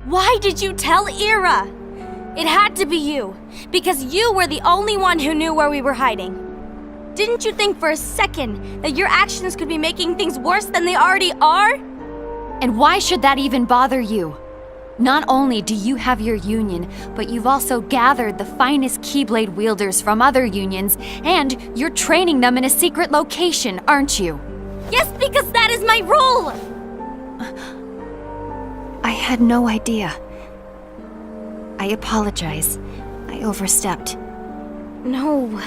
Why did you tell Ira? It had to be you, because you were the only one who knew where we were hiding. Didn't you think for a second that your actions could be making things worse than they already are? And why should that even bother you? Not only do you have your union, but you've also gathered the finest Keyblade wielders from other unions, and you're training them in a secret location, aren't you? Yes, because that is my role! I had no idea. I apologize. I overstepped. No.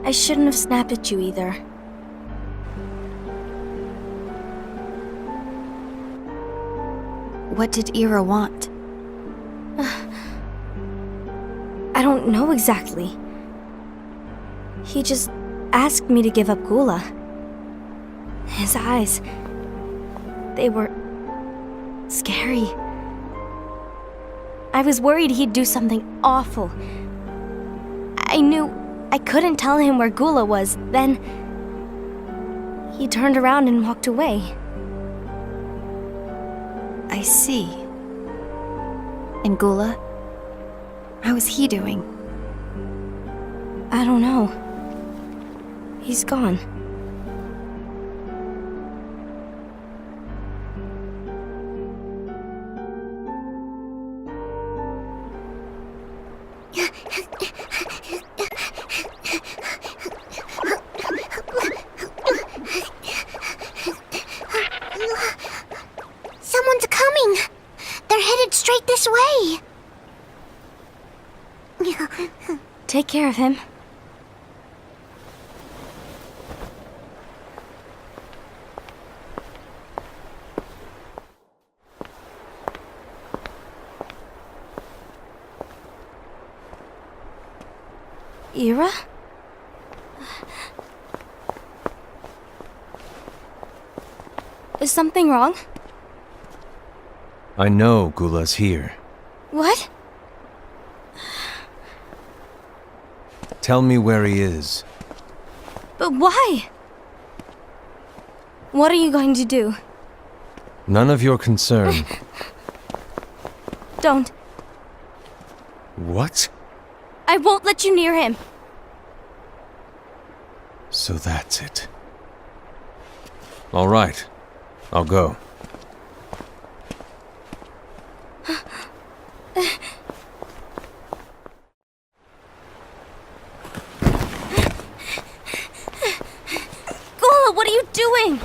I shouldn't have snapped at you either. What did Ira want? I don't know exactly. He just asked me to give up Gula. His eyes, they were scary. I was worried he'd do something awful. I knew I couldn't tell him where Gula was. Then he turned around and walked away. I see. And Gula? How is he doing? I don't know. He's gone. Someone's coming! They're headed straight this way! Take care of him. Ira? Is something wrong? I know Gula's here. What? Tell me where he is. But why? What are you going to do? None of your concern. Don't. What? I won't let you near him. So that's it. All right. I'll go. Gula, what are you doing?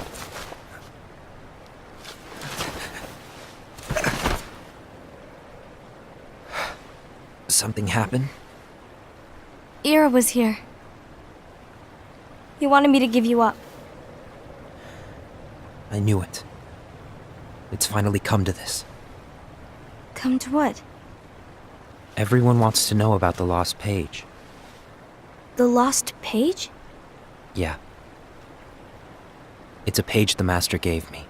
Something happened? Ira was here. He wanted me to give you up. I knew it. It's finally come to this. Come to what? Everyone wants to know about the lost page. The lost page? Yeah. It's a page the Master gave me.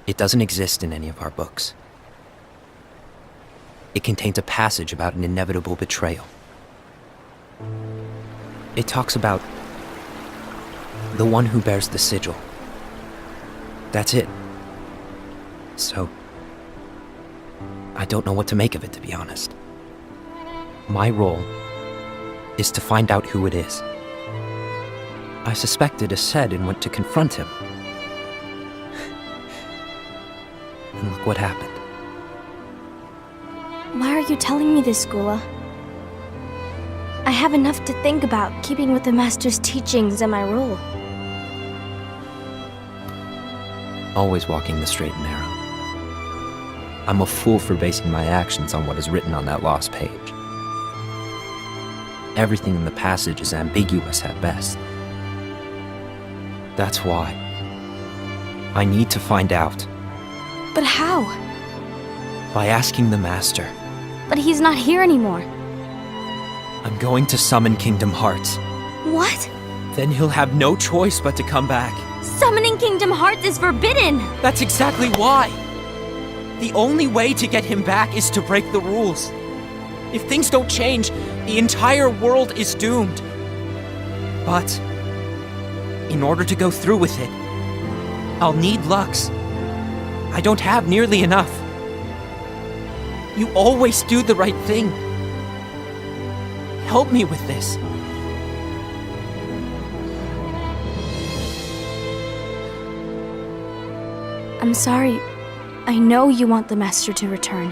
It doesn't exist in any of our books. It contains a passage about an inevitable betrayal. It talks about the one who bears the sigil. That's it. So, I don't know what to make of it, to be honest. My role is to find out who it is. I suspected a Sed and went to confront him. And look what happened. Why are you telling me this, Gula? I have enough to think about keeping with the Master's teachings and my role. Always walking the straight and narrow. I'm a fool for basing my actions on what is written on that lost page. Everything in the passage is ambiguous at best. That's why I need to find out. But how? By asking the Master. But he's not here anymore. I'm going to summon Kingdom Hearts. What? Then he'll have no choice but to come back. Summoning Kingdom Hearts is forbidden! That's exactly why! The only way to get him back is to break the rules. If things don't change, the entire world is doomed. But in order to go through with it, I'll need Lux. I don't have nearly enough. You always do the right thing. Help me with this. I'm sorry. I know you want the Master to return.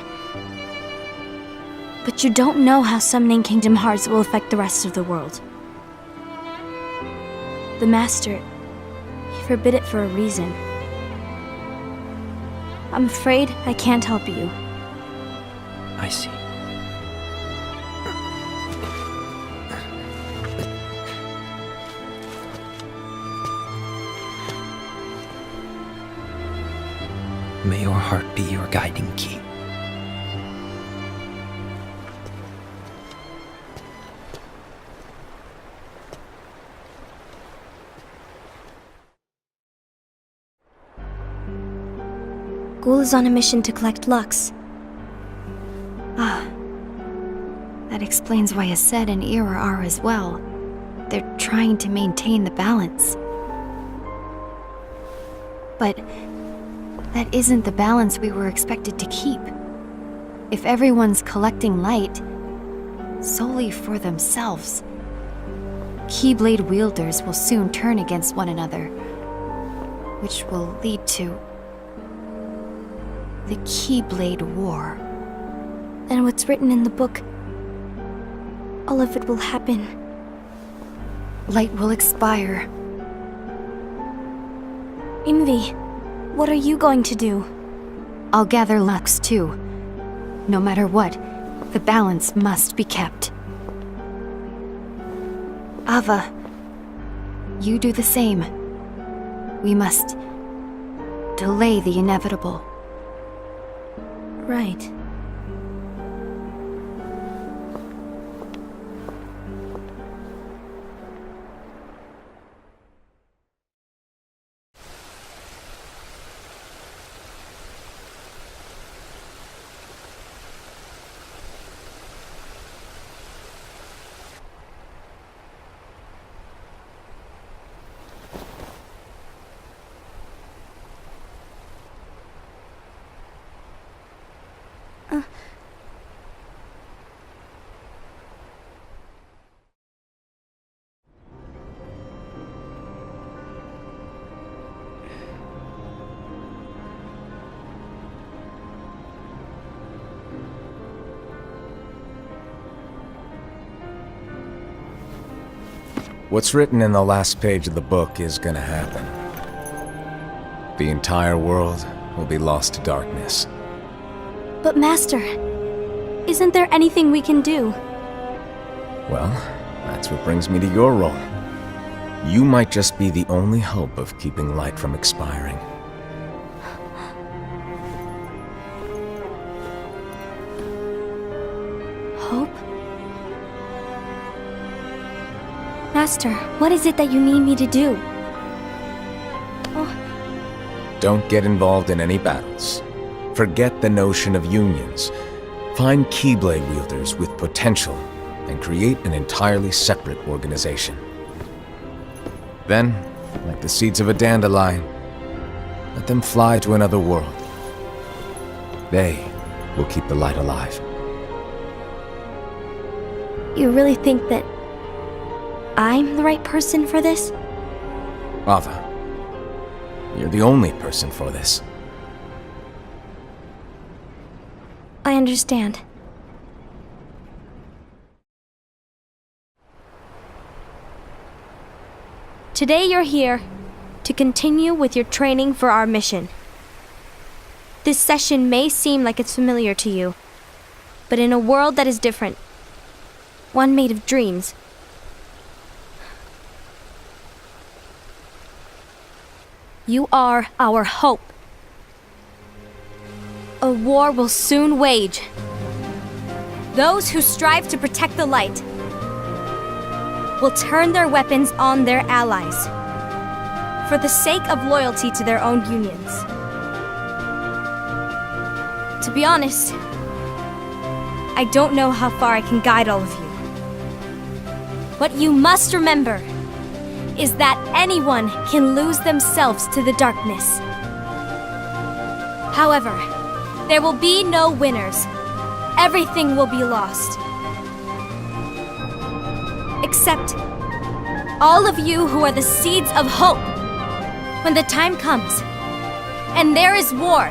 But you don't know how summoning Kingdom Hearts will affect the rest of the world. The Master, he forbid it for a reason. I'm afraid I can't help you. I see. May your heart be your guiding key. Ghoul is on a mission to collect Lux. That explains why Aced and Ira are as well. They're trying to maintain the balance. But that isn't the balance we were expected to keep. If everyone's collecting light solely for themselves, Keyblade wielders will soon turn against one another, which will lead to the Keyblade War. And what's written in the book, all of it will happen. Light will expire. Envy, what are you going to do? I'll gather Lux too. No matter what, the balance must be kept. Ava, you do the same. We must delay the inevitable. Right. What's written in the last page of the book is gonna happen. The entire world will be lost to darkness. But Master, isn't there anything we can do? Well, that's what brings me to your role. You might just be the only hope of keeping light from expiring. Hope? Master, what is it that you need me to do? Don't get involved in any battles. Forget the notion of unions. Find Keyblade wielders with potential and create an entirely separate organization. Then, like the seeds of a dandelion, let them fly to another world. They will keep the light alive. You really think that I'm the right person for this? Ava, you're the only person for this. I understand. Today you're here to continue with your training for our mission. This session may seem like it's familiar to you, but in a world that is different, one made of dreams, you are our hope. A war will soon wage. Those who strive to protect the light will turn their weapons on their allies for the sake of loyalty to their own unions. To be honest, I don't know how far I can guide all of you. What you must remember is that anyone can lose themselves to the darkness. However, there will be no winners. Everything will be lost. Except all of you who are the seeds of hope. When the time comes, and there is war,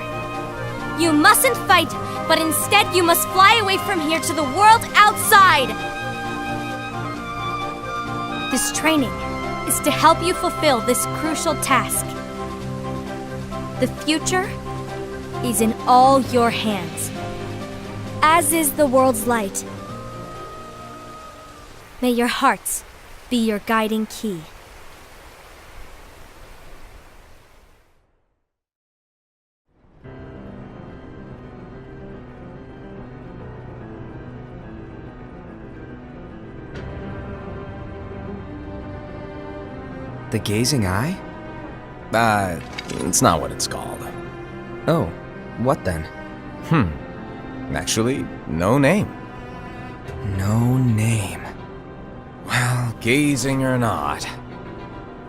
you mustn't fight, but instead you must fly away from here to the world outside. This training is to help you fulfill this crucial task. The future is in all your hands, as is the world's light. May your hearts be your guiding key. The gazing eye? It's not what it's called. Oh, what then? Actually, no name. No name. Well, gazing or not,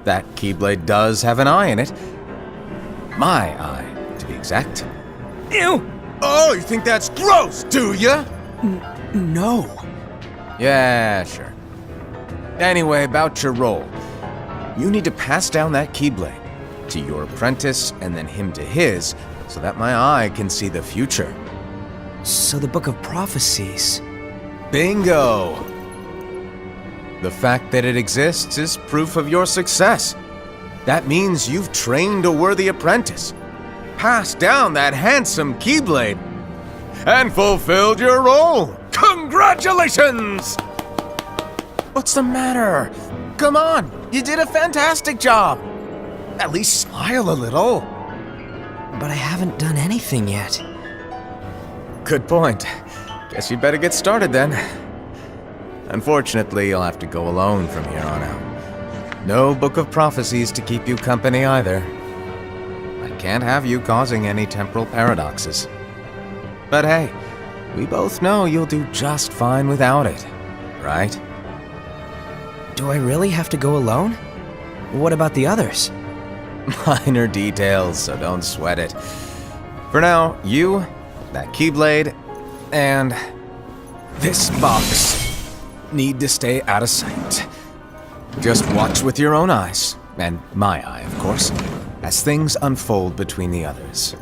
that Keyblade does have an eye in it. My eye, to be exact. Ew! Oh, you think that's gross, do ya? No. Yeah, sure. Anyway, about your role. You need to pass down that Keyblade to your apprentice and then him to his, so that my eye can see the future. So the Book of Prophecies. Bingo! The fact that it exists is proof of your success. That means you've trained a worthy apprentice, passed down that handsome Keyblade, and fulfilled your role. Congratulations! What's the matter? Come on, you did a fantastic job. At least smile a little. But I haven't done anything yet. Good point. Guess you better get started then. Unfortunately, you'll have to go alone from here on out. No Book of Prophecies to keep you company either. I can't have you causing any temporal paradoxes. But hey, we both know you'll do just fine without it, right? Do I really have to go alone? What about the others? Minor details, so don't sweat it. For now, you, that Keyblade, and this box need to stay out of sight. Just watch with your own eyes, and my eye, of course, as things unfold between the others.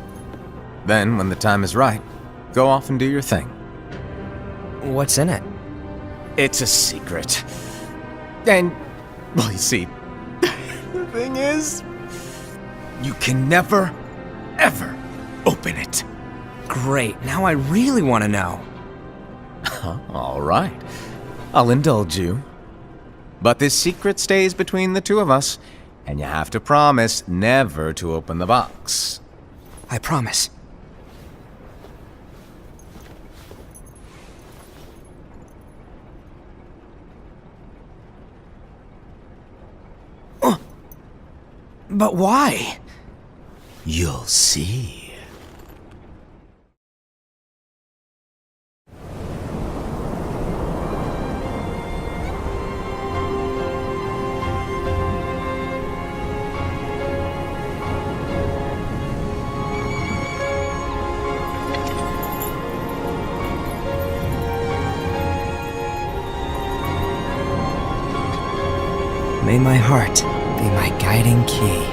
Then, when the time is right, go off and do your thing. What's in it? It's a secret. And, well, you see, the thing is, you can never, ever open it. Great, now I really want to know. All right, I'll indulge you. But this secret stays between the two of us, and you have to promise never to open the box. I promise. But why? You'll see. May my heart be my guiding key.